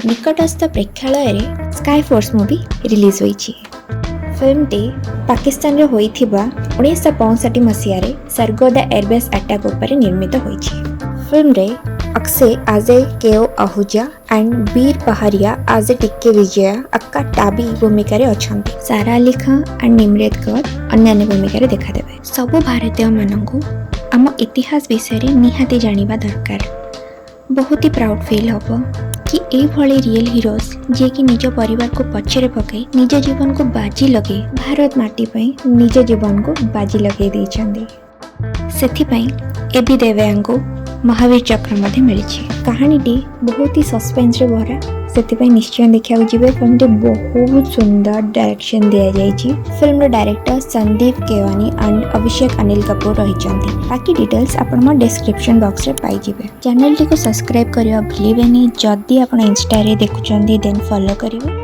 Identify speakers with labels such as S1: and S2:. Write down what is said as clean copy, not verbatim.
S1: निकटस्थ प्रेक्षालय Sky Force movie release होईछि। फिल्मटी पाकिस्तान रे होइथिबा 1965 मसीह सर्गोदा एयरबेस अटैक उपर निर्मित होईछि। फिल्म रे अक्षय अजय केओ आहूजा एंड वीर पहारिया आज टिक्के विजया अक्का टाबी भूमिका रे अछंती। सारा अली खान एंड निमरेत कौर अन्य भूमिका रे देखा देबे। सब भारतीय मानंकु आम इतिहास विषय रे निहाती जानिबा दरकार। बहुत ही प्राउड फील हबो कि ए भली रियल हीरोज जे कि निज परिवार को पछरे पकाई निज जीवन को बाजी लगे भारत माटी पई निज जीवन को बाजी लगे दैछंदी। सेथि पई एबी देवयांको महावीर चक्र मध्य मिली। कहानीटी बहुत ही सस्पेंस रे भरा, से निश्चय देखा जीवे। फिल्म बहुत सुंदर डायरेक्शन दिया जाइए। फिल्म डायरेक्टर संदीप केवानी एंड अभिषेक अनिल कपूर रही। बाकी डिटेल्स आपण डिस्क्रिप्शन बॉक्स रे पाई जिवे। चैनल टी को सब्सक्राइब करियो भूलिबेनी। जदि आपण इंस्टा रे देखुचंदी देन फॉलो करिवे।